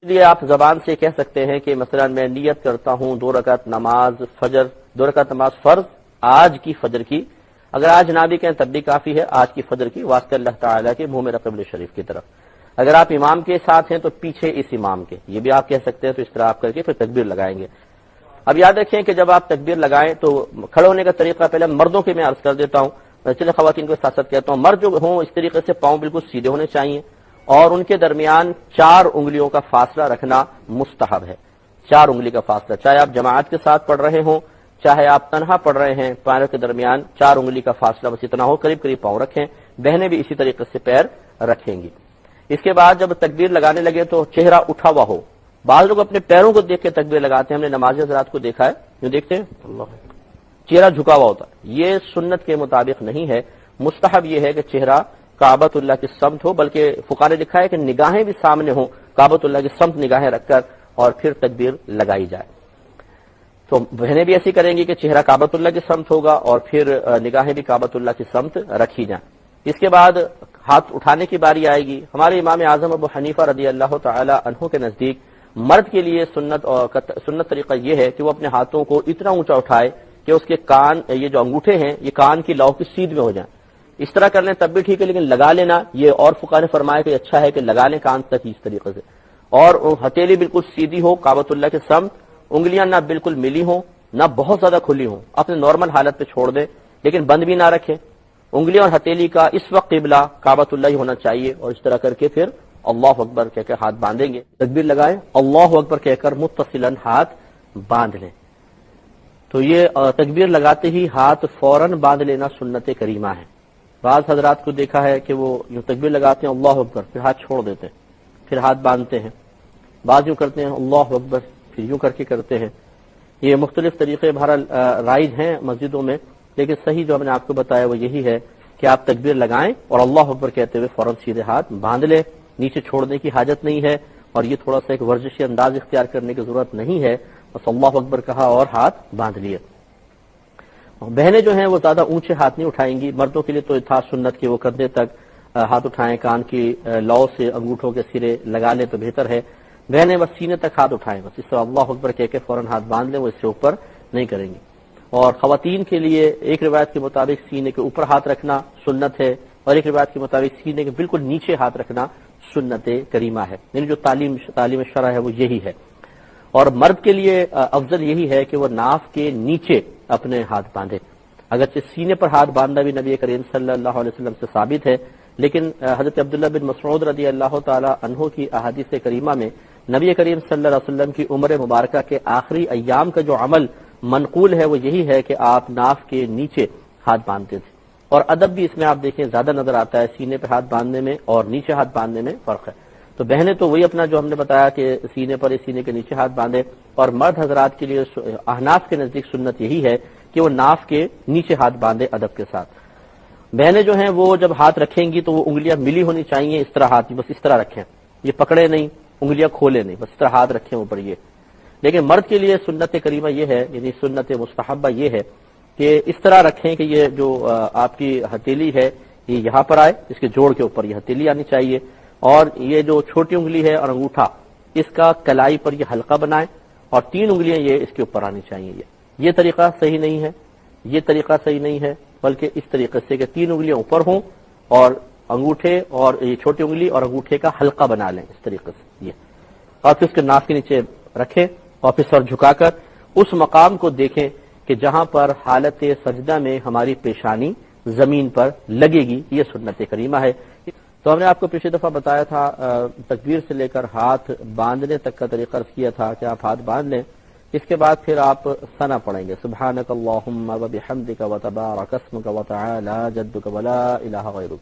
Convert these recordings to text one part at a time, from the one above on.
لیے آپ زبان سے کہہ سکتے ہیں کہ مثلا میں نیت کرتا ہوں 2 رکعت نماز فجر، 2 رکعت نماز فرض آج کی فجر کی، اگر آج نہ بھی کہیں تب بھی کافی ہے، آج کی فجر کی واسطے اللہ تعالیٰ کے منہ میرا قبلہ شریف کی طرف۔ اگر آپ امام کے ساتھ ہیں تو پیچھے اس امام کے، یہ بھی آپ کہہ سکتے ہیں، تو اس طرح آپ کر کے پھر تکبیر لگائیں گے۔ اب یاد رکھیں کہ جب آپ تکبیر لگائیں تو کھڑے ہونے کا طریقہ پہلے مردوں کے میں عرض کر دیتا ہوں، چلے خواتین کو ساتھ ساتھ کہتا ہوں، مرد جو ہوں اس طریقے سے پاؤں بالکل سیدھے ہونے چاہیے اور ان کے درمیان 4 انگلیوں کا فاصلہ رکھنا مستحب ہے۔ 4 انگلی کا فاصلہ، چاہے آپ جماعت کے ساتھ پڑھ رہے ہوں چاہے آپ تنہا پڑھ رہے ہیں، پیروں کے درمیان 4 انگلی کا فاصلہ بس اتنا ہو، قریب قریب پاؤں رکھیں، بہنیں بھی اسی طریقے سے پیر رکھیں گی۔ اس کے بعد جب تکبیر لگانے لگے تو چہرہ اٹھا ہوا ہو، بعض لوگ اپنے پیروں کو دیکھ کے تکبیر لگاتے ہیں، ہم نے نمازی حضرات کو دیکھا ہے جو دیکھتے ہیں اللہ چہرہ جھکا ہوا ہوتا ہے، یہ سنت کے مطابق نہیں ہے۔ مستحب یہ ہے کہ چہرہ کعبۃ اللہ کی سمت ہو، بلکہ فقہاء نے لکھا ہے کہ نگاہیں بھی سامنے ہوں، کعبۃ اللہ کی سمت نگاہیں رکھ کر اور پھر تکبیر لگائی جائے۔ تو بہنیں بھی ایسی کریں گی کہ چہرہ کعبۃ اللہ کی سمت ہوگا اور پھر نگاہیں بھی کعبۃ اللہ کی سمت رکھی جائیں۔ اس کے بعد ہاتھ اٹھانے کی باری آئے گی۔ ہمارے امام اعظم ابو حنیفہ رضی اللہ تعالی عنہ کے نزدیک مرد کے لیے سنت طریقہ یہ ہے کہ وہ اپنے ہاتھوں کو اتنا اونچا اٹھائے کہ اس کے کان، یہ جو انگوٹھے ہیں یہ کان کی لو کی سیدھ میں ہو جائیں۔ اس طرح کر لیں تب بھی ٹھیک ہے، لیکن لگا لینا یہ اور فقہاء نے فرمایا کہ اچھا ہے کہ لگا لیں کان تک اس طریقے سے، اور ہتھیلی بالکل سیدھی ہو کعبۃ اللہ کے سمت، انگلیاں نہ بالکل ملی ہوں نہ بہت زیادہ کھلی ہوں، اپنے نارمل حالت پہ چھوڑ دیں لیکن بند بھی نہ رکھیں۔ انگلیاں اور ہتھیلی کا اس وقت قبلہ کعبۃ اللہ ہی ہونا چاہیے، اور اس طرح کر کے پھر اللہ اکبر کہہ کر ہاتھ باندھیں گے، تکبیر لگائیں، اللہ اکبر کہہ کر متصلاً ہاتھ باندھ لیں۔ تو یہ تکبیر لگاتے ہی ہاتھ فوراً باندھ لینا سنت کریمہ ہے۔ بعض حضرات کو دیکھا ہے کہ وہ یوں تکبیر لگاتے ہیں اللہ اکبر پھر ہاتھ چھوڑ دیتے ہیں پھر ہاتھ باندھتے ہیں، بعض یوں کرتے ہیں اللہ اکبر پھر یوں کر کے کرتے ہیں۔ یہ مختلف طریقے بہرحال رائج ہیں مسجدوں میں، لیکن صحیح جو ہم نے آپ کو بتایا وہ یہی ہے کہ آپ تکبیر لگائیں اور اللہ اکبر کہتے ہوئے فوراً سیدھے ہاتھ باندھ لیں، نیچے چھوڑنے کی حاجت نہیں ہے، اور یہ تھوڑا سا ایک ورزشی انداز اختیار کرنے کی ضرورت نہیں ہے، بس اللہ اکبر کہا اور ہاتھ باندھ لیے۔ بہنیں جو ہیں وہ زیادہ اونچے ہاتھ نہیں اٹھائیں گی، مردوں کے لیے تو تھا سنت کہ وہ کندھے تک ہاتھ اٹھائیں، کان کی لو سے انگوٹھوں کے سرے لگا لیں تو بہتر ہے۔ بہنیں بس سینے تک ہاتھ اٹھائیں، بس اس طرح اللہ اکبر کہہ کے فوراً ہاتھ باندھ لیں، وہ اس سے اوپر نہیں کریں گی۔ اور خواتین کے لیے ایک روایت کے مطابق سینے کے اوپر ہاتھ رکھنا سنت ہے، اور ایک روایت کے مطابق سینے کے بالکل نیچے ہاتھ رکھنا سنت کریمہ ہے، یعنی جو تعلیم شرع ہے وہ یہی ہے۔ اور مرد کے لیے افضل یہی ہے کہ وہ ناف کے نیچے اپنے ہاتھ باندھے، اگرچہ سینے پر ہاتھ باندھنا بھی نبی کریم صلی اللہ علیہ وسلم سے ثابت ہے، لیکن حضرت عبداللہ بن مسعود رضی اللہ تعالی عنہ کی احادیث کریمہ میں نبی کریم صلی اللہ علیہ وسلم کی عمر مبارکہ کے آخری ایام کا جو عمل منقول ہے وہ یہی ہے کہ آپ ناف کے نیچے ہاتھ باندھتے تھے، اور ادب بھی اس میں آپ دیکھیں زیادہ نظر آتا ہے، سینے پہ ہاتھ باندھنے میں اور نیچے ہاتھ باندھنے میں فرق ہے۔ تو بہنیں تو وہی اپنا جو ہم نے بتایا کہ سینے پر سینے کے نیچے ہاتھ باندھے، اور مرد حضرات کے لیے احناف کے نزدیک سنت یہی ہے کہ وہ ناف کے نیچے ہاتھ باندھے ادب کے ساتھ۔ بہنیں جو ہیں وہ جب ہاتھ رکھیں گی تو وہ انگلیاں ملی ہونی چاہیے، اس طرح ہاتھ بس اس طرح رکھیں، یہ پکڑے نہیں، انگلیاں کھولے نہیں، بس اس طرح ہاتھ رکھیں اوپر یہ۔ لیکن مرد کے لیے سنت کریمہ یہ ہے، یعنی سنت مستحبہ یہ ہے کہ اس طرح رکھیں کہ یہ جو آپ کی ہتھیلی ہے یہ یہاں پر آئے، اس کے جوڑ کے اوپر یہ ہتھیلی آنی چاہیے، اور یہ جو چھوٹی انگلی ہے اور انگوٹھا اس کا کلائی پر یہ حلقہ بنائیں، اور 3 انگلیاں یہ اس کے اوپر آنی چاہیے۔ یہ طریقہ صحیح نہیں ہے، یہ طریقہ صحیح نہیں ہے، بلکہ اس طریقے سے کہ 3 انگلیاں اوپر ہوں اور انگوٹھے اور یہ چھوٹی انگلی اور انگوٹھے کا حلقہ بنا لیں اس طریقے سے یہ، اور پھر اس کے ناف کے نیچے رکھیں اور پھر سر جھکا کر اس مقام کو دیکھیں کہ جہاں پر حالت سجدہ میں ہماری پیشانی زمین پر لگے گی، یہ سنت کریمہ ہے۔ تو ہم نے آپ کو پچھلی دفعہ بتایا تھا تکبیر سے لے کر ہاتھ باندھنے تک کا طریقہ عرض کیا تھا کہ آپ ہاتھ باندھ لیں، اس کے بعد پھر آپ ثنا پڑھیں گے، سبحانک اللہم وبحمدک وتبارک اسمک وتعالی جدک ولا الہ غیرک۔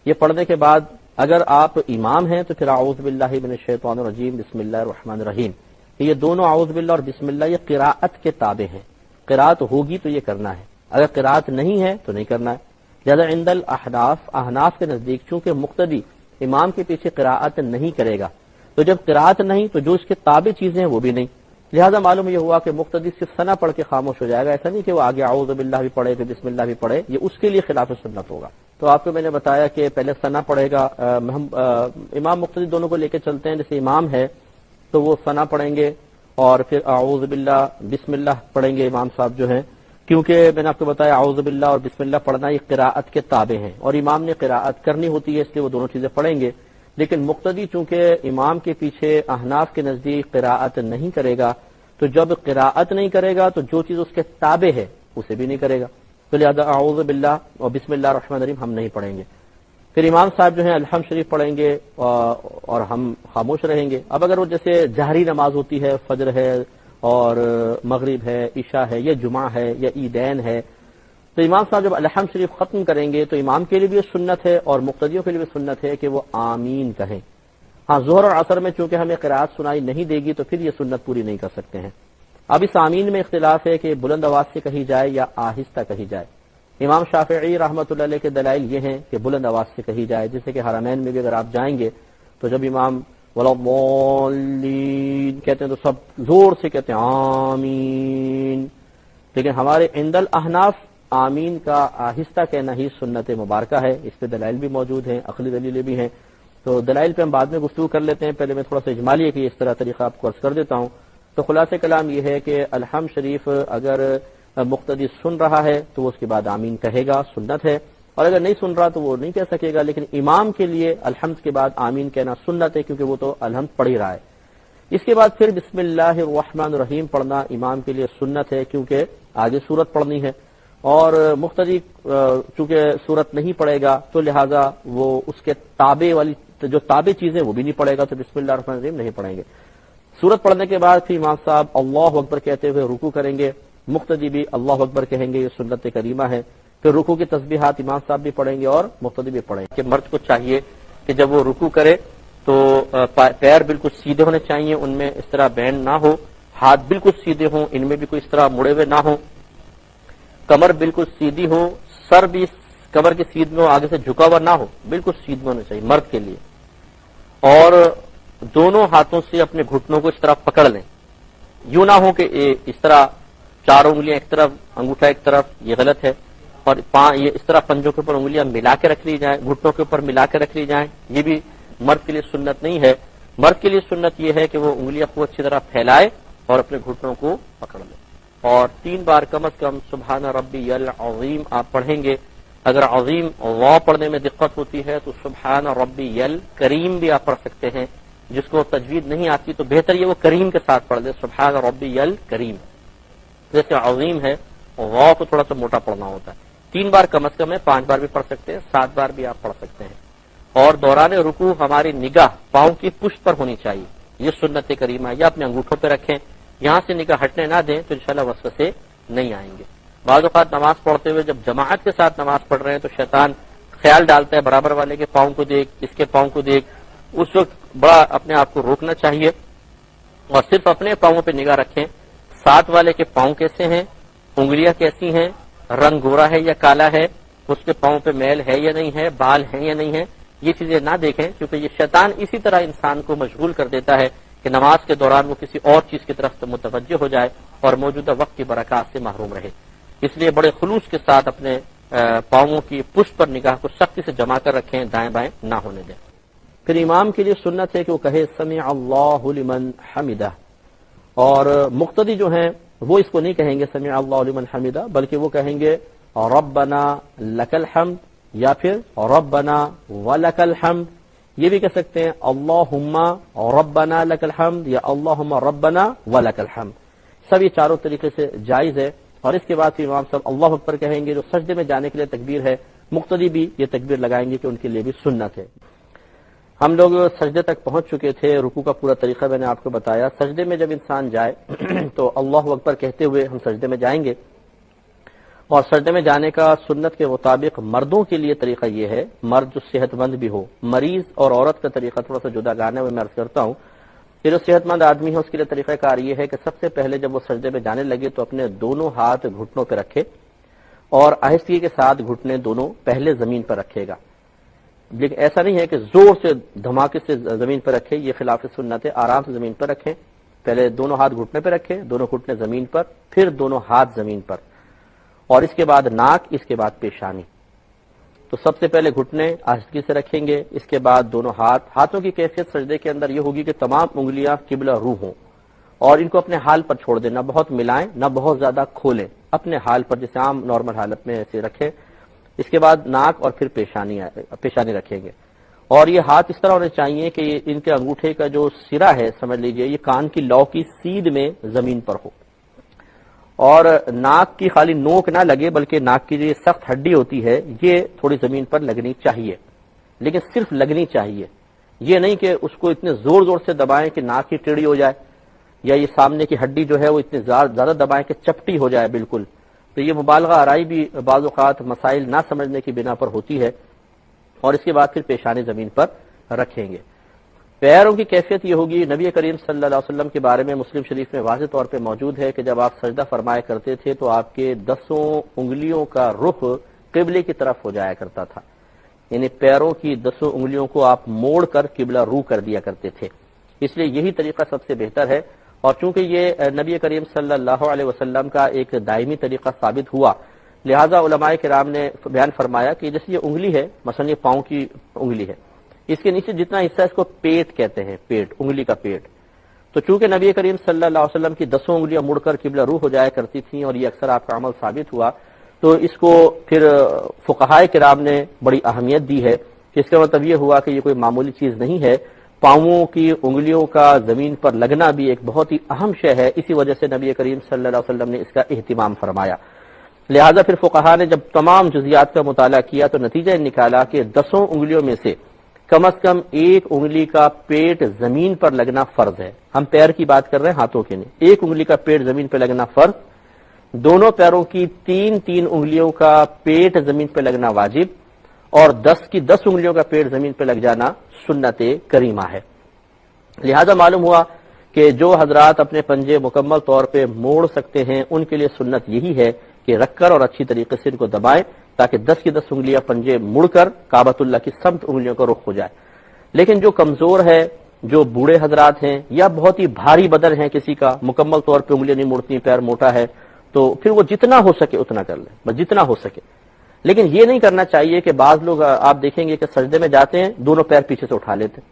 یہ پڑھنے کے بعد اگر آپ امام ہیں تو پھر اعوذ باللہ من الشیطان الرجیم بسم اللہ الرحمن الرحیم، یہ دونوں اعوذ باللہ اور بسم اللہ یہ قراءت کے تابع ہیں، قراءت ہوگی تو یہ کرنا ہے، اگر قراءت نہیں ہے تو نہیں کرنا ہے۔ لہذا عند احناف کے نزدیک چونکہ مقتدی امام کے پیچھے قراءت نہیں کرے گا، تو جب قراءت نہیں تو جو اس کے تابع چیزیں ہیں وہ بھی نہیں، لہذا معلوم یہ ہوا کہ مقتدی صرف ثنا پڑھ کے خاموش ہو جائے گا، ایسا نہیں کہ وہ آگے اعوذ باللہ بھی پڑھے پھر بسم اللہ بھی پڑھے، یہ اس کے لیے خلاف سنت ہوگا۔ تو آپ کو میں نے بتایا کہ پہلے ثنا پڑھے گا، امام مقتدی دونوں کو لے کے چلتے ہیں، جیسے امام ہے تو وہ ثنا پڑھیں گے اور پھر اعوذ باللہ بسم اللہ پڑھیں گے امام صاحب جو ہیں، کیونکہ میں نے آپ کو بتایا اعوذ باللہ اور بسم اللہ پڑھنا یہ قراءت کے تابع ہیں اور امام نے قراءت کرنی ہوتی ہے، اس لیے وہ دونوں چیزیں پڑھیں گے. لیکن مقتدی چونکہ امام کے پیچھے احناف کے نزدیک قراءت نہیں کرے گا، تو جب قراءت نہیں کرے گا تو جو چیز اس کے تابع ہے اسے بھی نہیں کرے گا، تو لہذا اعوذ باللہ اور بسم اللہ الرحمن الرحیم ہم نہیں پڑھیں گے. پھر امام صاحب جو ہیں الحمد شریف پڑھیں گے اور ہم خاموش رہیں گے. اب اگر وہ جیسے جہری نماز ہوتی ہے، فجر ہے اور مغرب ہے، عشاء ہے، یا جمعہ ہے یا عیدین ہے، تو امام صاحب جب الحمد شریف ختم کریں گے تو امام کے لیے بھی سنت ہے اور مقتدیوں کے لیے بھی سنت ہے کہ وہ آمین کہیں. ہاں ظہر اور عصر میں چونکہ ہمیں قرات سنائی نہیں دے گی تو پھر یہ سنت پوری نہیں کر سکتے ہیں. اب اس آمین میں اختلاف ہے کہ بلند آواز سے کہی جائے یا آہستہ کہی جائے. امام شافعی رحمۃ اللہ علیہ کے دلائل یہ ہیں کہ بلند آواز سے کہی جائے، جیسے کہ حرمین میں بھی اگر آپ جائیں گے تو جب امام وَلَضَّالِّينَ کہتے ہیں تو سب زور سے کہتے ہیں آمین. لیکن ہمارے عند الاحناف آمین کا آہستہ کہنا ہی سنت مبارکہ ہے. اس پہ دلائل بھی موجود ہیں، عقلی دلیلیں بھی ہیں، تو دلائل پہ ہم بعد میں گفتگو کر لیتے ہیں. پہلے میں تھوڑا سا اجمالی ہے کہ اس طرح طریقہ آپ کو عرض کر دیتا ہوں. تو خلاصہ کلام یہ ہے کہ الحمد شریف اگر مقتدی سن رہا ہے تو وہ اس کے بعد آمین کہے گا، سنت ہے، اور اگر نہیں سن رہا تو وہ نہیں کہہ سکے گا. لیکن امام کے لیے الحمد کے بعد آمین کہنا سنت ہے کیونکہ وہ تو الحمد پڑھ ہی رہا ہے. اس کے بعد پھر بسم اللہ الرحمن الرحیم پڑھنا امام کے لیے سنت ہے کیونکہ آگے سورت پڑھنی ہے، اور مقتدی چونکہ سورت نہیں پڑھے گا تو لہٰذا وہ اس کے تابع والی جو تابع چیزیں وہ بھی نہیں پڑھے گا، تو بسم اللہ الرحمن الرحیم نہیں پڑھیں گے. سورت پڑھنے کے بعد پھر امام صاحب اللہ اکبر کہتے ہوئے رکوع کریں گے، مقتدی بھی اللہ اکبر کہیں گے، یہ سنت کریمہ ہے. پھر رکوع کی تسبیحات امام صاحب بھی پڑھیں گے اور مقتدی بھی پڑھیں گے. کہ مرد کو چاہیے کہ جب وہ رکوع کرے تو پیر بالکل سیدھے ہونے چاہیے، ان میں اس طرح بینڈ نہ ہو، ہاتھ بالکل سیدھے ہوں، ان میں بھی کوئی اس طرح مڑے ہوئے نہ ہوں، کمر بالکل سیدھی ہو، سر بھی کمر کے سیدھ میں ہو، آگے سے جھکا ہوا نہ ہو، بالکل سیدھ میں ہونا چاہیے مرد کے لیے. اور دونوں ہاتھوں سے اپنے گھٹنوں کو اس طرح پکڑ لیں، یوں نہ ہو کہ اس طرح چار انگلیاں ایک طرف انگوٹھا ایک طرف، یہ غلط ہے. اور یہ اس طرح پنجوں کے اوپر انگلیاں ملا کے رکھ لی جائیں، گھٹنوں کے اوپر ملا کے رکھ لی جائیں، یہ بھی مرد کے لیے سنت نہیں ہے. مرد کے لیے سنت یہ ہے کہ وہ انگلیاں کو اچھی طرح پھیلائے اور اپنے گھٹنوں کو پکڑ لے. اور 3 بار کم از کم سبحان ربی العظیم آپ پڑھیں گے. اگر عظیم واو پڑھنے میں دقت ہوتی ہے تو سبحان ربی الکریم بھی آپ پڑھ سکتے ہیں. جس کو تجوید نہیں آتی تو بہتر یہ وہ کریم کے ساتھ پڑھ دے، سبحان ربی الکریم. جیسے عظیم ہے واو کو تھوڑا سا موٹا پڑھنا ہوتا ہے. 3 بار کم از کم ہے، 5 بار بھی پڑھ سکتے ہیں، 7 بار بھی آپ پڑھ سکتے ہیں. اور دوران رکوع ہماری نگاہ پاؤں کی پشت پر ہونی چاہیے، یہ سنت کریمہ ہے. یا اپنے انگوٹھوں پہ رکھیں، یہاں سے نگاہ ہٹنے نہ دیں تو انشاءاللہ وسوسے نہیں آئیں گے. بعض اوقات نماز پڑھتے ہوئے جب جماعت کے ساتھ نماز پڑھ رہے ہیں تو شیطان خیال ڈالتا ہے برابر والے کے پاؤں کو دیکھ، اس کے پاؤں کو دیکھ. اس وقت بڑا اپنے آپ کو روکنا چاہیے اور صرف اپنے پاؤں پہ نگاہ رکھیں. ساتھ والے کے پاؤں کیسے ہیں، انگلیاں کیسی ہیں، رنگ گورا ہے یا کالا ہے، اس کے پاؤں پہ میل ہے یا نہیں ہے، بال ہیں یا نہیں ہے، یہ چیزیں نہ دیکھیں. کیونکہ یہ شیطان اسی طرح انسان کو مشغول کر دیتا ہے کہ نماز کے دوران وہ کسی اور چیز کی طرف متوجہ ہو جائے اور موجودہ وقت کی برکات سے محروم رہے. اس لیے بڑے خلوص کے ساتھ اپنے پاؤں کی پشت پر نگاہ کو سختی سے جما کر رکھیں، دائیں بائیں نہ ہونے دیں. پھر امام کے لیے سنت ہے کہ وہ کہے سمع اللہ لمن حمدہ، اور مقتدی جو ہیں وہ اس کو نہیں کہیں گے سمع اللہ لمن حمدہ، بلکہ وہ کہیں گے ربنا لک الحمد یا پھر ربنا ولک الحمد. یہ بھی کہہ سکتے ہیں اللہم ربنا لک الحمد یا اللہم ربنا ولک الحمد. سب یہ چاروں طریقے سے جائز ہے. اور اس کے بعد پھر امام صاحب اللہ اکبر کہیں گے جو سجدے میں جانے کے لیے تکبیر ہے. مقتدی بھی یہ تکبیر لگائیں گے کہ ان کے لیے بھی سنت ہے. ہم لوگ سجدے تک پہنچ چکے تھے، رکوع کا پورا طریقہ میں نے آپ کو بتایا. سجدے میں جب انسان جائے تو اللہ اکبر کہتے ہوئے ہم سجدے میں جائیں گے. اور سجدے میں جانے کا سنت کے مطابق مردوں کے لیے طریقہ یہ ہے، مرد جو صحت مند بھی ہو. مریض اور عورت کا طریقہ تھوڑا سا جدا گانے میں عرض کرتا ہوں. یہ جو صحت مند آدمی ہے اس کے لیے طریقہ کار یہ ہے کہ سب سے پہلے جب وہ سجدے میں جانے لگے تو اپنے دونوں ہاتھ گھٹنوں پہ رکھے اور آہستگی کے ساتھ گھٹنے دونوں پہلے زمین پر رکھے گا. لیکن ایسا نہیں ہے کہ زور سے دھماکے سے زمین پر رکھے، یہ خلاف سنت ہے. آرام سے زمین پر رکھیں، پہلے دونوں ہاتھ گھٹنے پہ رکھیں، دونوں گھٹنے زمین پر، پھر دونوں ہاتھ زمین پر، اور اس کے بعد ناک، اس کے بعد پیشانی. تو سب سے پہلے گھٹنے آہستگی سے رکھیں گے، اس کے بعد دونوں ہاتھوں کی کیفیت سجدے کے اندر یہ ہوگی کہ تمام انگلیاں قبلہ رو ہوں اور ان کو اپنے حال پر چھوڑ دیں، نہ بہت ملائیں نہ بہت زیادہ کھولیں، اپنے حال پر جیسے عام نارمل حالت میں ایسے رکھیں۔ اس کے بعد ناک اور پھر پیشانی رکھیں گے، اور یہ ہاتھ اس طرح ہونے چاہیے کہ ان کے انگوٹھے کا جو سرا ہے سمجھ لیجئے یہ کان کی لو کی سیدھ میں زمین پر ہو، اور ناک کی خالی نوک نہ لگے بلکہ ناک کی جو یہ سخت ہڈی ہوتی ہے یہ تھوڑی زمین پر لگنی چاہیے، لیکن صرف لگنی چاہیے، یہ نہیں کہ اس کو اتنے زور زور سے دبائیں کہ ناک ہی ٹیڑھی ہو جائے، یا یہ سامنے کی ہڈی جو ہے وہ اتنے زیادہ دبائیں کہ چپٹی ہو جائے بالکل، تو یہ مبالغہ آرائی بھی بعض اوقات مسائل نہ سمجھنے کی بنا پر ہوتی ہے۔ اور اس کے بعد پھر پیشانی زمین پر رکھیں گے۔ پیروں کی کیفیت یہ ہوگی، نبی کریم صلی اللہ علیہ وسلم کے بارے میں مسلم شریف میں واضح طور پہ موجود ہے کہ جب آپ سجدہ فرمایا کرتے تھے تو آپ کے 10 انگلیوں کا رخ قبلے کی طرف ہو جایا کرتا تھا، یعنی پیروں کی 10 انگلیوں کو آپ موڑ کر قبلہ رو کر دیا کرتے تھے، اس لیے یہی طریقہ سب سے بہتر ہے۔ اور چونکہ یہ نبی کریم صلی اللہ علیہ وسلم کا ایک دائمی طریقہ ثابت ہوا، لہذا علماء کرام نے بیان فرمایا کہ جیسے یہ انگلی ہے، مثلا یہ پاؤں کی انگلی ہے، اس کے نیچے جتنا حصہ اس کو پیٹ کہتے ہیں، پیٹ، انگلی کا پیٹ، تو چونکہ نبی کریم صلی اللہ علیہ وسلم کی 10 انگلیاں مڑ کر قبلہ رو ہو جایا کرتی تھیں اور یہ اکثر آپ کا عمل ثابت ہوا، تو اس کو پھر فقہائے کرام نے بڑی اہمیت دی ہے، جس کا مطلب یہ ہوا کہ یہ کوئی معمولی چیز نہیں ہے، پاؤں کی انگلیوں کا زمین پر لگنا بھی ایک بہت ہی اہم شے ہے، اسی وجہ سے نبی کریم صلی اللہ علیہ وسلم نے اس کا اہتمام فرمایا۔ لہذا پھر فقہا نے جب تمام جزیات کا مطالعہ کیا تو نتیجہ نکالا کہ 10 انگلیوں میں سے کم از کم ایک انگلی کا پیٹ زمین پر لگنا فرض ہے، ہم پیر کی بات کر رہے ہیں ہاتھوں کے نہیں، ایک انگلی کا پیٹ زمین پہ لگنا فرض، دونوں پیروں کی 3 انگلیوں کا پیٹ زمین پہ لگنا واجب، اور 10 انگلیوں کا پیٹ زمین پہ لگ جانا سنت کریمہ ہے۔ لہذا معلوم ہوا کہ جو حضرات اپنے پنجے مکمل طور پہ موڑ سکتے ہیں ان کے لیے سنت یہی ہے کہ رکھ کر اور اچھی طریقے سے ان کو دبائیں تاکہ 10 کی 10 انگلیاں پنجے مڑ کر کعبۃ اللہ کی سمت انگلیوں کا رخ ہو جائے۔ لیکن جو کمزور ہے، جو بوڑھے حضرات ہیں یا بہت ہی بھاری بدن ہے کسی کا، مکمل طور پہ انگلیاں نہیں مڑتی، پیر موٹا ہے، تو پھر وہ جتنا ہو سکے اتنا کر لیں، بس جتنا ہو سکے۔ لیکن یہ نہیں کرنا چاہیے کہ بعض لوگ آپ دیکھیں گے کہ سجدے میں جاتے ہیں دونوں پیر پیچھے سے اٹھا لیتے ہیں۔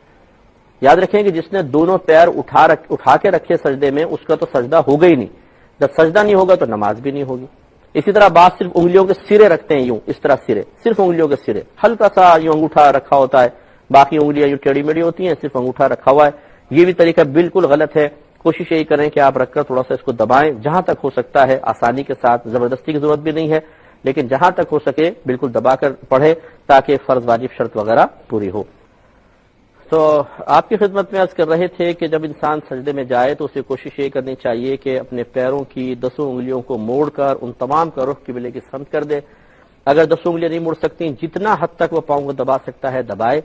یاد رکھیں کہ جس نے دونوں پیر اٹھا کے رکھے سجدے میں اس کا تو سجدہ ہوگا ہی نہیں، جب سجدہ نہیں ہوگا تو نماز بھی نہیں ہوگی۔ اسی طرح بعض صرف انگلیوں کے سرے رکھتے ہیں، یوں اس طرح سرے، صرف انگلیوں کے سرے، ہلکا سا یوں انگوٹھا رکھا ہوتا ہے، باقی انگلیاں یوں ٹیڑھی میڑھی ہوتی ہیں، صرف انگوٹھا رکھا ہوا ہے، یہ بھی طریقہ بالکل غلط ہے۔ کوشش یہی کریں کہ آپ رکھ کر تھوڑا سا اس کو دبائیں جہاں تک ہو سکتا ہے، آسانی کے ساتھ، زبردستی کی ضرورت بھی نہیں ہے، لیکن جہاں تک ہو سکے بالکل دبا کر پڑھے تاکہ فرض واجب شرط وغیرہ پوری ہو۔ تو آپ کی خدمت میں عرض کر رہے تھے کہ جب انسان سجدے میں جائے تو اسے کوشش یہ کرنی چاہیے کہ اپنے پیروں کی 10 انگلیوں کو موڑ کر ان تمام کا رخ قبلے کی سمت کر دے۔ اگر 10 انگلیاں نہیں موڑ سکتی، جتنا حد تک وہ پاؤں کو دبا سکتا ہے دبائے۔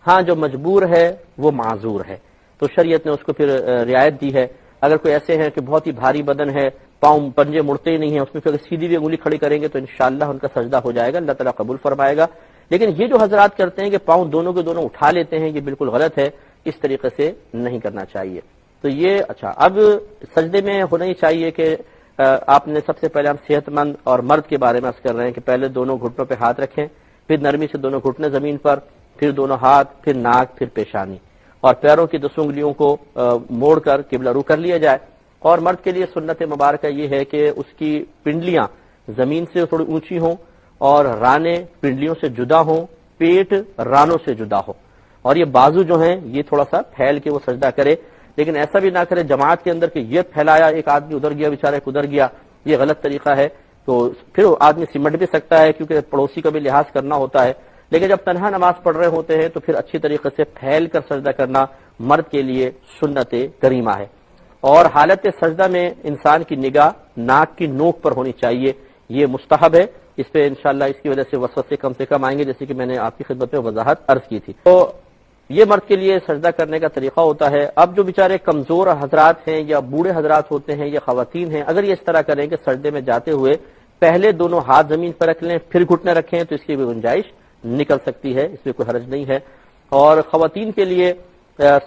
ہاں جو مجبور ہے وہ معذور ہے، تو شریعت نے اس کو پھر رعایت دی ہے۔ اگر کوئی ایسے ہیں کہ بہت ہی بھاری بدن ہے، پاؤں پنجے مڑتے ہی نہیں ہیں، اس میں پھر سیدھی بھی انگلی کھڑی کریں گے تو انشاءاللہ ان کا سجدہ ہو جائے گا، اللہ تعالیٰ قبول فرمائے گا۔ لیکن یہ جو حضرات کرتے ہیں کہ پاؤں دونوں کے دونوں اٹھا لیتے ہیں، یہ بالکل غلط ہے، اس طریقے سے نہیں کرنا چاہیے۔ تو یہ اچھا، اب سجدے میں ہونا ہی چاہیے کہ آپ نے سب سے پہلے ہم صحت مند اور مرد کے بارے میں عرض کر رہے ہیں کہ پہلے دونوں گھٹنوں پہ ہاتھ رکھیں، پھر نرمی سے دونوں گھٹنے زمین پر، پھر دونوں ہاتھ، پھر ناک، پھر پیشانی، اور پیروں کی 10 انگلیوں کو موڑ کر قبلہ رو کر لیا جائے۔ اور مرد کے لیے سنت مبارکہ یہ ہے کہ اس کی پنڈلیاں زمین سے تھوڑی اونچی ہوں اور رانے پنڈلیوں سے جدا ہوں، پیٹ رانوں سے جدا ہو، اور یہ بازو جو ہیں یہ تھوڑا سا پھیل کے وہ سجدہ کرے، لیکن ایسا بھی نہ کرے جماعت کے اندر کہ یہ پھیلایا، ایک آدمی ادھر گیا بیچارہ ایک ادھر گیا، یہ غلط طریقہ ہے۔ تو پھر آدمی سمٹ بھی سکتا ہے کیونکہ پڑوسی کا بھی لحاظ کرنا ہوتا ہے، لیکن جب تنہا نماز پڑھ رہے ہوتے ہیں تو پھر اچھی طریقے سے پھیل کر سجدہ کرنا مرد کے لیے سنت کریمہ ہے۔ اور حالت سجدہ میں انسان کی نگاہ ناک کی نوک پر ہونی چاہیے، یہ مستحب ہے، اس پہ انشاءاللہ اس کی وجہ سے وسوسے کم سے کم آئیں گے، جیسے کہ میں نے آپ کی خدمت میں وضاحت عرض کی تھی۔ تو یہ مرد کے لیے سجدہ کرنے کا طریقہ ہوتا ہے۔ اب جو بیچارے کمزور حضرات ہیں یا بوڑھے حضرات ہوتے ہیں یا خواتین ہیں، اگر یہ اس طرح کریں کہ سجدے میں جاتے ہوئے پہلے دونوں ہاتھ زمین پر رکھ لیں پھر گھٹنے رکھیں تو اس کی بھی گنجائش نکل سکتی ہے، اس میں کوئی حرج نہیں ہے۔ اور خواتین کے لیے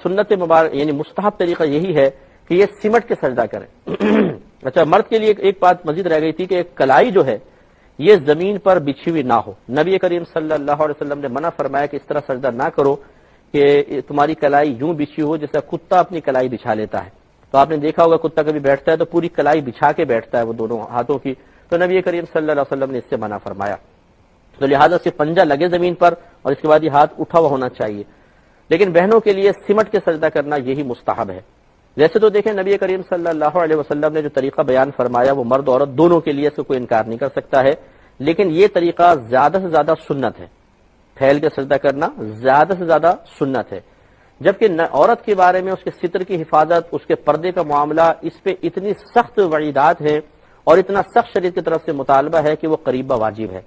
سنت مبارک یعنی مستحب طریقہ یہی ہے کہ یہ سمٹ کے سجدہ کریں۔ اچھا، مرد کے لیے ایک بات مزید رہ گئی تھی کہ کلائی جو ہے یہ زمین پر بچھی ہوئی نہ ہو. نبی کریم صلی اللہ علیہ وسلم نے منع فرمایا کہ اس طرح سجدہ نہ کرو کہ تمہاری کلائی یوں بچھی ہو جیسا کتا اپنی کلائی بچھا لیتا ہے. تو آپ نے دیکھا ہوگا کتا کبھی بیٹھتا ہے تو پوری کلائی بچھا کے بیٹھتا ہے وہ دونوں ہاتھوں کی. تو نبی کریم صلی اللہ علیہ وسلم نے اس سے منع فرمایا. تو لہٰذا صرف پنجہ لگے زمین پر اور اس کے بعد یہ ہاتھ اٹھا ہوا ہونا چاہیے. لیکن بہنوں کے لیے سمٹ کے سجدہ کرنا یہی مستحب ہے. ویسے تو دیکھیں نبی کریم صلی اللہ علیہ وسلم نے جو طریقہ بیان فرمایا وہ مرد عورت دونوں کے لیے اس کو کوئی انکار نہیں کر سکتا ہے، لیکن یہ طریقہ زیادہ سے زیادہ سنت ہے. پھیل کے سجدہ کرنا زیادہ سے زیادہ سنت ہے، جبکہ عورت کے بارے میں اس کے ستر کی حفاظت، اس کے پردے کا معاملہ، اس پہ اتنی سخت وعیدات ہیں اور اتنا سخت شریعت کی طرف سے مطالبہ ہے کہ وہ قریبہ واجب ہے.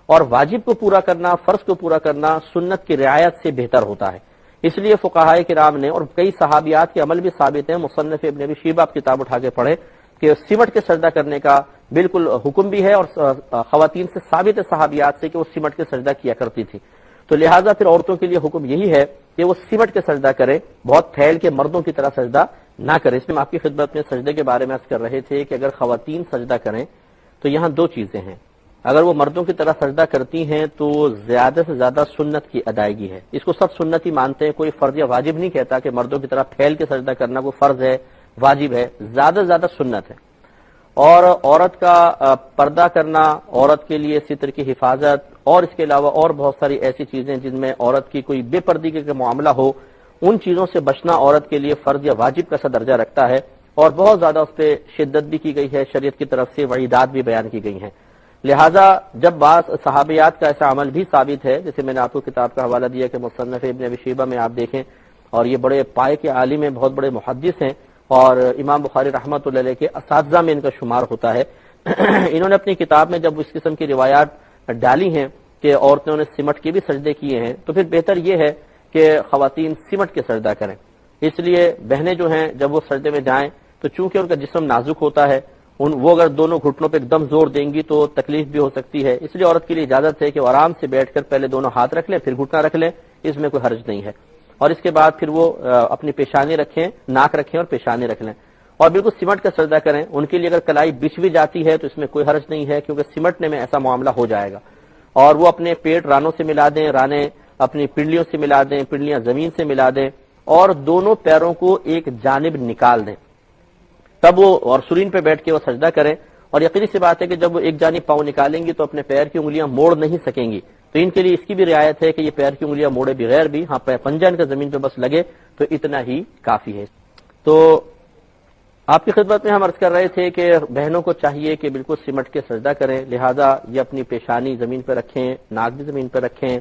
اور واجب کو پورا کرنا، فرض کو پورا کرنا سنت کی رعایت سے بہتر ہوتا ہے. اس لیے فقہائے کرام نے اور کئی صحابیات کے عمل بھی ثابت ہیں. مصنف ابن ابی شیبہ آپ کتاب اٹھا کے پڑھیں کہ سمٹ کے سجدہ کرنے کا بالکل حکم بھی ہے، اور خواتین سے ثابت ہے صحابیات سے کہ وہ سمٹ کے سجدہ کیا کرتی تھی. تو لہٰذا پھر عورتوں کے لیے حکم یہی ہے کہ وہ سمٹ کے سجدہ کریں، بہت پھیل کے مردوں کی طرح سجدہ نہ کریں. اس میں آپ کی خدمت میں سجدے کے بارے میں عرض کر رہے تھے کہ اگر خواتین سجدہ کریں تو یہاں دو چیزیں ہیں. اگر وہ مردوں کی طرح سجدہ کرتی ہیں تو زیادہ سے زیادہ سنت کی ادائیگی ہے. اس کو سب سنت ہی مانتے ہیں، کوئی فرض یا واجب نہیں کہتا کہ مردوں کی طرح پھیل کے سجدہ کرنا کوئی فرض ہے، واجب ہے. زیادہ سے زیادہ سنت ہے. اور عورت کا پردہ کرنا، عورت کے لیے ستر کی حفاظت، اور اس کے علاوہ اور بہت ساری ایسی چیزیں جن میں عورت کی کوئی بے پردگی کا معاملہ ہو، ان چیزوں سے بچنا عورت کے لیے فرض یا واجب کا سا درجہ رکھتا ہے. اور بہت زیادہ اس پہ شدت بھی کی گئی ہے، شریعت کی طرف سے وعیدات بھی بیان کی گئی ہیں. لہٰذا جب بعض صحابیات کا ایسا عمل بھی ثابت ہے، جیسے میں نے آپ کو کتاب کا حوالہ دیا کہ مصنف ابن ابی شیبہ میں آپ دیکھیں، اور یہ بڑے پائے کے عالم ہیں، بہت بڑے محدث ہیں، اور امام بخاری رحمۃ اللہ علیہ کے اساتذہ میں ان کا شمار ہوتا ہے. انہوں نے اپنی کتاب میں جب اس قسم کی روایات ڈالی ہیں کہ عورتوں نے سمٹ کے بھی سجدے کیے ہیں، تو پھر بہتر یہ ہے کہ خواتین سمٹ کے سجدہ کریں. اس لیے بہنیں جو ہیں جب وہ سجدے میں جائیں تو چونکہ ان کا جسم نازک ہوتا ہے، وہ اگر دونوں گھٹنوں پہ ایک دم زور دیں گی تو تکلیف بھی ہو سکتی ہے. اس لیے عورت کے لیے اجازت ہے کہ وہ آرام سے بیٹھ کر پہلے دونوں ہاتھ رکھ لیں، پھر گھٹنا رکھ لیں، اس میں کوئی حرج نہیں ہے. اور اس کے بعد پھر وہ اپنی پیشانی رکھیں، ناک رکھیں اور پیشانی رکھ لیں، اور بالکل سمٹ کا سجدہ کریں. ان کے لیے اگر کلائی بچھ بھی جاتی ہے تو اس میں کوئی حرج نہیں ہے، کیونکہ سمٹنے میں ایسا معاملہ ہو جائے گا. اور وہ اپنے پیٹ رانوں سے ملا دیں، رانے اپنی پنڈلیوں سے ملا دیں، پنڈلیاں زمین سے ملا دیں، اور دونوں پیروں کو ایک جانب نکال دیں. تب وہ اور سرین پہ بیٹھ کے وہ سجدہ کریں. اور یقینی سی بات ہے کہ جب وہ ایک جانب پاؤں نکالیں گی تو اپنے پیر کی انگلیاں موڑ نہیں سکیں گی. تو ان کے لیے اس کی بھی رعایت ہے کہ یہ پیر کی انگلیاں موڑے بغیر بھی، ہاں پنجہ ان کا زمین پہ بس لگے تو اتنا ہی کافی ہے. تو آپ کی خدمت میں ہم عرض کر رہے تھے کہ بہنوں کو چاہیے کہ بالکل سمٹ کے سجدہ کریں. لہذا یہ اپنی پیشانی زمین پہ رکھیں، ناک بھی زمین پہ رکھیں،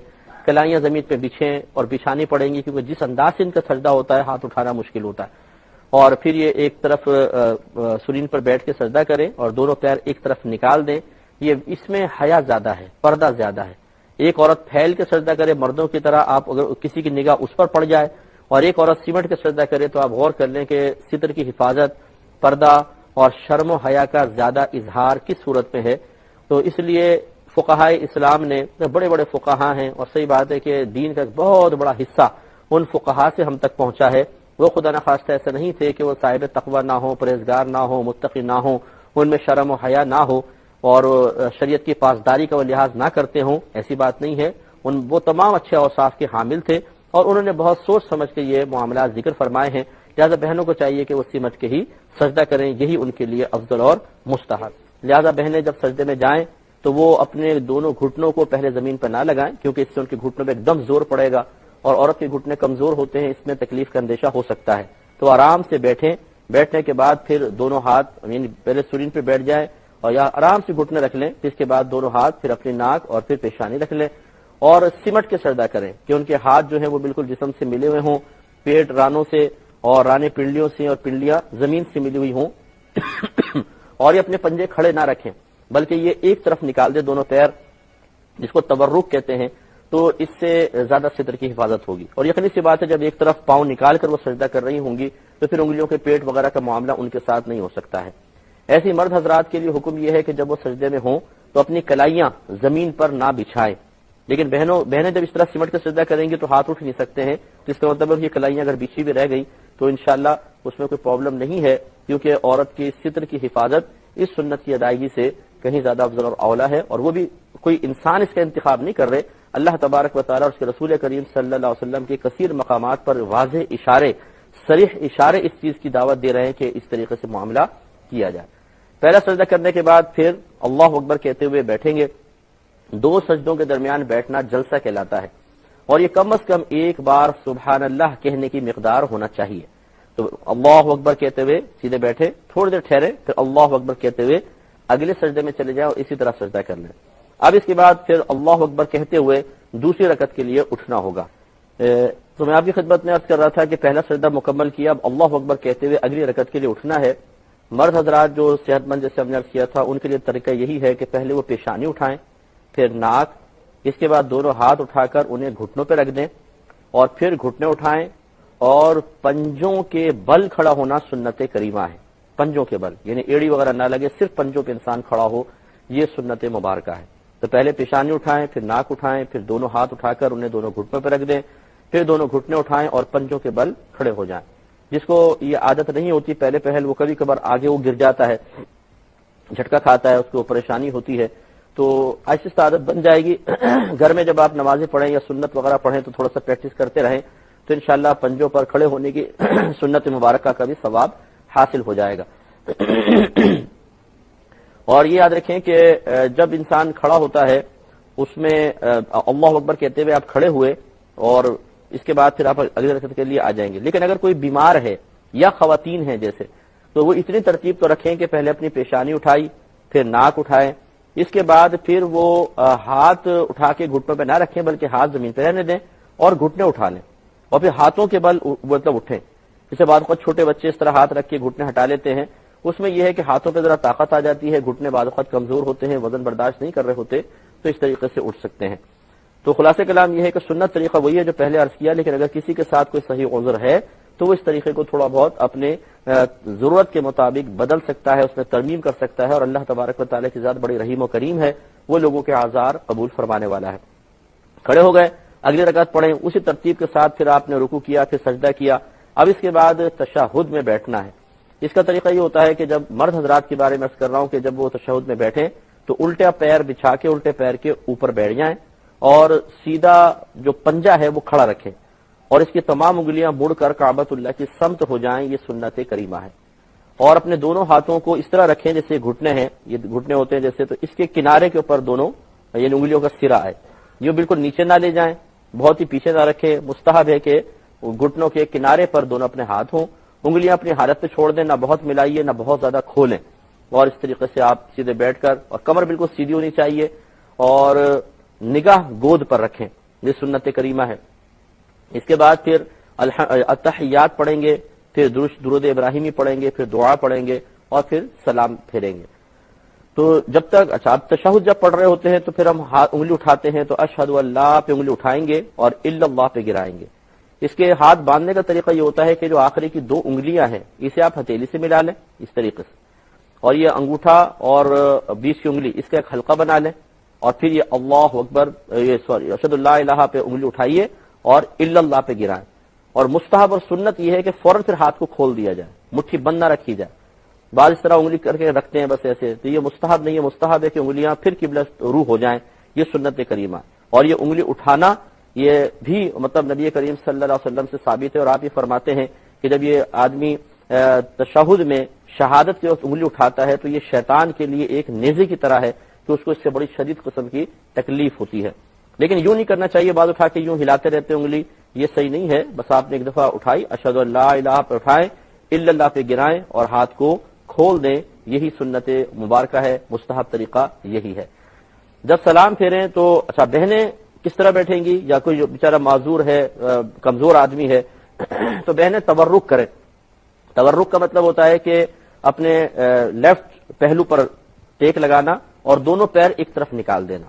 کلائیاں زمین پہ بچھیں اور بچھانی پڑیں گی، کیونکہ جس انداز سے ان کا سجدہ ہوتا ہے ہاتھ اٹھانا مشکل ہوتا ہے. اور پھر یہ ایک طرف سرین پر بیٹھ کے سجدہ کریں اور دونوں پیر ایک طرف نکال دیں. یہ اس میں حیا زیادہ ہے، پردہ زیادہ ہے. ایک عورت پھیل کے سجدہ کرے مردوں کی طرح، آپ اگر کسی کی نگاہ اس پر پڑ جائے، اور ایک عورت سمٹ کے سجدہ کرے تو آپ غور کر لیں کہ ستر کی حفاظت، پردہ اور شرم و حیا کا زیادہ اظہار کس صورت میں ہے. تو اس لیے فقہائے اسلام نے، بڑے بڑے فقہا ہیں، اور صحیح بات ہے کہ دین کا ایک بہت بڑا حصہ ان فقہا سے ہم تک پہنچا ہے. وہ خدا نخواستہ ایسا نہیں تھے کہ وہ صاحب تقوی نہ ہو، پرہیزگار نہ ہو، متقی نہ ہو، ان میں شرم و حیا نہ ہو اور شریعت کی پاسداری کا وہ لحاظ نہ کرتے ہوں. ایسی بات نہیں ہے. وہ تمام اچھے اوصاف کے حامل تھے اور انہوں نے بہت سوچ سمجھ کے یہ معاملات ذکر فرمائے ہیں. لہذا بہنوں کو چاہیے کہ وہ سمجھ کے ہی سجدہ کریں، یہی ان کے لیے افضل اور مستحب. لہذا بہنیں جب سجدے میں جائیں تو وہ اپنے دونوں گھٹنوں کو پہلے زمین پر نہ لگائیں، کیونکہ اس سے ان کے گھٹنوں پہ ایک دم زور پڑے گا، اور عورت کے گھٹنے کمزور ہوتے ہیں، اس میں تکلیف کا اندیشہ ہو سکتا ہے. تو آرام سے بیٹھیں، بیٹھنے کے بعد پھر دونوں ہاتھ یعنی پہلے سرین پہ بیٹھ جائیں اور یا آرام سے گھٹنے رکھ لیں، پھر اس کے بعد دونوں ہاتھ پھر اپنی ناک اور پھر پیشانی رکھ لیں اور سمٹ کے سجدہ کریں کہ ان کے ہاتھ جو ہیں وہ بالکل جسم سے ملے ہوئے ہوں، پیٹ رانوں سے اور رانے پنڈلیوں سے اور پنڈلیاں زمین سے ملی ہوئی ہوں. اور یہ اپنے پنجے کھڑے نہ رکھیں بلکہ یہ ایک طرف نکال دے دونوں پیر، جس کو تورک کہتے ہیں. تو اس سے زیادہ ستر کی حفاظت ہوگی. اور یقینی سی بات ہے جب ایک طرف پاؤں نکال کر وہ سجدہ کر رہی ہوں گی تو پھر انگلیوں کے پیٹ وغیرہ کا معاملہ ان کے ساتھ نہیں ہو سکتا ہے. ایسی مرد حضرات کے لیے حکم یہ ہے کہ جب وہ سجدے میں ہوں تو اپنی کلائیاں زمین پر نہ بچھائیں. لیکن بہنیں جب اس طرح سمٹ کے سجدہ کریں گی تو ہاتھ اٹھ نہیں سکتے ہیں، جس کا مطلب یہ کلائیاں اگر بچھی بھی رہ گئی تو انشاءاللہ اس میں کوئی پرابلم نہیں ہے، کیونکہ عورت کی ستر کی حفاظت اس سنت کی ادائیگی سے کہیں زیادہ افضل اور اولا ہے، اور وہ بھی کوئی انسان اس کا انتخاب نہیں کر رہے، اللہ تبارک و تعالیٰ اور اس کے رسول کریم صلی اللہ علیہ وسلم کے کثیر مقامات پر واضح اشارے، صریح اشارے اس چیز کی دعوت دے رہے ہیں کہ اس طریقے سے معاملہ کیا جائے۔ پہلا سجدہ کرنے کے بعد پھر اللہ اکبر کہتے ہوئے بیٹھیں گے۔ دو سجدوں کے درمیان بیٹھنا جلسہ کہلاتا ہے، اور یہ کم از کم ایک بار سبحان اللہ کہنے کی مقدار ہونا چاہیے۔ تو اللہ اکبر کہتے ہوئے سیدھے بیٹھے، تھوڑی دیر ٹھہرے، پھر اللہ اکبر کہتے ہوئے اگلے سجدے میں چلے جائیں اور اسی طرح سجدہ کر لیں۔ اب اس کے بعد پھر اللہ اکبر کہتے ہوئے دوسری رکعت کے لیے اٹھنا ہوگا۔ تو میں آپ کی خدمت میں عرض کر رہا تھا کہ پہلا سجدہ مکمل کیا، اب اللہ اکبر کہتے ہوئے اگلی رکعت کے لیے اٹھنا ہے۔ مرد حضرات جو صحت مند جیسے ہم نے عرض کیا تھا ان کے لیے طریقہ یہی ہے کہ پہلے وہ پیشانی اٹھائیں، پھر ناک، اس کے بعد دونوں ہاتھ اٹھا کر انہیں گھٹنوں پہ رکھ دیں، اور پھر گھٹنے اٹھائیں، اور پنجوں کے بل کھڑا ہونا سنت کریمہ ہے۔ پنجوں کے بل یعنی ایڑی وغیرہ نہ لگے، صرف پنجوں پہ انسان کھڑا ہو، یہ سنت مبارکہ ہے۔ تو پہلے پیشانی اٹھائیں، پھر ناک اٹھائیں، پھر دونوں ہاتھ اٹھا کر انہیں دونوں گھٹنوں پہ رکھ دیں، پھر دونوں گھٹنے اٹھائیں اور پنجوں کے بل کھڑے ہو جائیں۔ جس کو یہ عادت نہیں ہوتی پہلے پہل، وہ کبھی کبھار آگے وہ گر جاتا ہے، جھٹکا کھاتا ہے، اس کو پریشانی ہوتی ہے، تو ایسی عادت بن جائے گی۔ گھر میں جب آپ نمازیں پڑھیں یا سنت وغیرہ پڑھیں تو تھوڑا سا پریکٹس کرتے رہیں، تو انشاءاللہ پنجوں پر کھڑے ہونے کی سنت مبارکہ کا بھی ثواب حاصل ہو جائے گا۔ اور یہ یاد رکھیں کہ جب انسان کھڑا ہوتا ہے اس میں اللہ اکبر کہتے ہوئے آپ کھڑے ہوئے، اور اس کے بعد پھر آپ اگلی رکعت کے لیے آ جائیں گے۔ لیکن اگر کوئی بیمار ہے یا خواتین ہیں جیسے، تو وہ اتنی ترتیب تو رکھیں کہ پہلے اپنی پیشانی اٹھائی، پھر ناک اٹھائیں، اس کے بعد پھر وہ ہاتھ اٹھا کے گھٹنوں پہ نہ رکھیں بلکہ ہاتھ زمین پہ رہنے دیں اور گھٹنے اٹھا لیں، اور پھر ہاتھوں کے بل مطلب اٹھیں۔ جسے بعض اوقات چھوٹے بچے اس طرح ہاتھ رکھ کے گھٹنے ہٹا لیتے ہیں، اس میں یہ ہے کہ ہاتھوں پہ ذرا طاقت آ جاتی ہے، گھٹنے بعض اوقات کمزور ہوتے ہیں، وزن برداشت نہیں کر رہے ہوتے، تو اس طریقے سے اٹھ سکتے ہیں۔ تو خلاصہ کلام یہ ہے کہ سنت طریقہ وہی ہے جو پہلے عرض کیا، لیکن اگر کسی کے ساتھ کوئی صحیح عذر ہے تو وہ اس طریقے کو تھوڑا بہت اپنے ضرورت کے مطابق بدل سکتا ہے، اس میں ترمیم کر سکتا ہے، اور اللہ تبارک و تعالیٰ کی ذات بڑی رحیم و کریم ہے، وہ لوگوں کے اعذار قبول فرمانے والا ہے۔ کھڑے ہو گئے، اگلی رکعت پڑھیں، اسی ترتیب کے ساتھ پھر آپ نے رکوع کیا، پھر سجدہ کیا۔ اب اس کے بعد تشہد میں بیٹھنا ہے۔ اس کا طریقہ یہ ہوتا ہے کہ جب مرد حضرات کے بارے میں عرض کر رہا ہوں کہ جب وہ تشہد میں بیٹھیں تو الٹا پیر بچھا کے الٹے پیر کے اوپر بیٹھ جائیں، اور سیدھا جو پنجہ ہے وہ کھڑا رکھیں، اور اس کی تمام انگلیاں مڑ کر کعبۃ اللہ کی سمت ہو جائیں، یہ سنت کریمہ ہے۔ اور اپنے دونوں ہاتھوں کو اس طرح رکھیں جیسے گھٹنے ہیں، یہ گھٹنے ہوتے ہیں جیسے، تو اس کے کنارے کے اوپر دونوں یہ انگلیوں کا سرا ہے، یہ بالکل نیچے نہ لے جائیں، بہت ہی پیچھے نہ رکھیں۔ مستحب ہے کہ گھٹنوں کے کنارے پر دونوں اپنے ہاتھ ہوں، انگلیاں اپنی حالت پہ چھوڑ دیں، نہ بہت ملائیے نہ بہت زیادہ کھولیں، اور اس طریقے سے آپ سیدھے بیٹھ کر، اور کمر بالکل سیدھی ہونی چاہیے، اور نگاہ گود پر رکھیں، یہ سنت کریمہ ہے۔ اس کے بعد پھر التحیات پڑھیں گے، پھر درود ابراہیمی پڑھیں گے، پھر دعا پڑھیں گے، اور پھر سلام پھیریں گے۔ تو جب تک آپ تشہد جب پڑھ رہے ہوتے ہیں تو پھر ہم انگلی اٹھاتے ہیں تو اشہد اللہ پہ انگلی اٹھائیں گے اور الا اللہ پہ گرائیں گے۔ اس کے ہاتھ باندھنے کا طریقہ یہ ہوتا ہے کہ جو آخری کی دو انگلیاں ہیں اسے آپ ہتھیلی سے ملا لیں اس طریقے سے، اور یہ انگوٹھا اور 20 کی انگلی اس کا ایک حلقہ بنا لیں، اور پھر یہ اللہ اکبر اشہد اللہ الہ پہ انگلی اٹھائیے اور الا اللہ پہ گرائیں۔ اور مستحب اور سنت یہ ہے کہ فوراً پھر ہاتھ کو کھول دیا جائے، مٹھی بند نہ رکھی جائے۔ بعض اس طرح انگلی کر کے رکھتے ہیں بس ایسے، تو یہ مستحب نہیں ہے، مستحب ہے کہ انگلیاں پھر قبلہ روح ہو جائیں، یہ سنت کریمہ۔ اور یہ انگلی اٹھانا یہ بھی مطلب نبی کریم صلی اللہ علیہ وسلم سے ثابت ہے، اور آپ یہ فرماتے ہیں کہ جب یہ آدمی تشہد میں شہادت کے وقت انگلی اٹھاتا ہے تو یہ شیطان کے لیے ایک نیزے کی طرح ہے کہ اس کو اس سے بڑی شدید قسم کی تکلیف ہوتی ہے۔ لیکن یوں نہیں کرنا چاہیے، بعد اٹھا کے یوں ہلاتے رہتے انگلی، یہ صحیح نہیں ہے۔ بس آپ نے ایک دفعہ اٹھائی، اشہد اللہ الہ پہ اٹھائیں، الا اللہ پہ گرائیں اور ہاتھ کو کھول دیں، یہی سنت مبارکہ ہے، مستحب طریقہ یہی ہے۔ جب سلام پھیریں تو اچھا بہنیں کس طرح بیٹھیں گی، یا کوئی جو بیچارہ معذور ہے، کمزور آدمی ہے، تو بہنیں تورک کریں۔ تورک کا مطلب ہوتا ہے کہ اپنے لیفٹ پہلو پر ٹیک لگانا اور دونوں پیر ایک طرف نکال دینا۔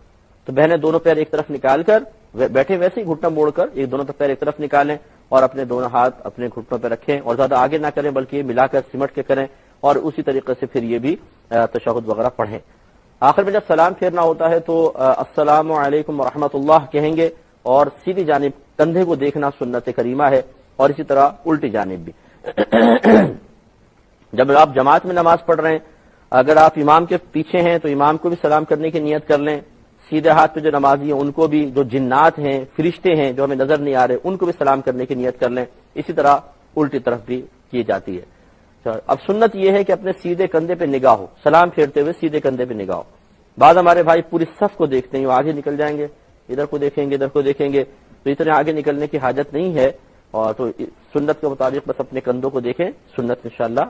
تو بہنیں دونوں پیر ایک طرف نکال کر بیٹھے، ویسے ہی گھٹنا موڑ کر ایک دونوں پیر ایک طرف نکالیں اور اپنے دونوں ہاتھ اپنے گھٹنوں پہ رکھیں، اور زیادہ آگے نہ کریں بلکہ ملا کر سمٹ کے کریں، اور اسی طریقے سے پھر یہ بھی تشہد وغیرہ پڑھیں۔ آخر میں جب سلام پھیرنا ہوتا ہے تو السلام علیکم ورحمۃ اللہ کہیں گے، اور سیدھی جانب کندھے کو دیکھنا سنت کریمہ ہے، اور اسی طرح الٹی جانب بھی۔ جب آپ جماعت میں نماز پڑھ رہے ہیں اگر آپ امام کے پیچھے ہیں تو امام کو بھی سلام کرنے کی نیت کر لیں، سیدھے ہاتھ پہ جو نمازی ہیں ان کو بھی، جو جنات ہیں فرشتے ہیں جو ہمیں نظر نہیں آ رہے ان کو بھی سلام کرنے کی نیت کر لیں. اسی طرح الٹی طرف بھی کی جاتی ہے. اب سنت یہ ہے کہ اپنے سیدھے کندھے پہ نگاہ ہو، سلام پھیرتے ہوئے سیدھے کندھے پہ نگاہ ہو. بعض ہمارے بھائی پوری صف کو دیکھتے ہیں، وہ آگے نکل جائیں گے، ادھر کو دیکھیں گے ادھر کو دیکھیں گے، تو اتنے آگے نکلنے کی حاجت نہیں ہے. اور تو سنت کے مطابق بس اپنے کندھوں کو دیکھیں، سنت انشاءاللہ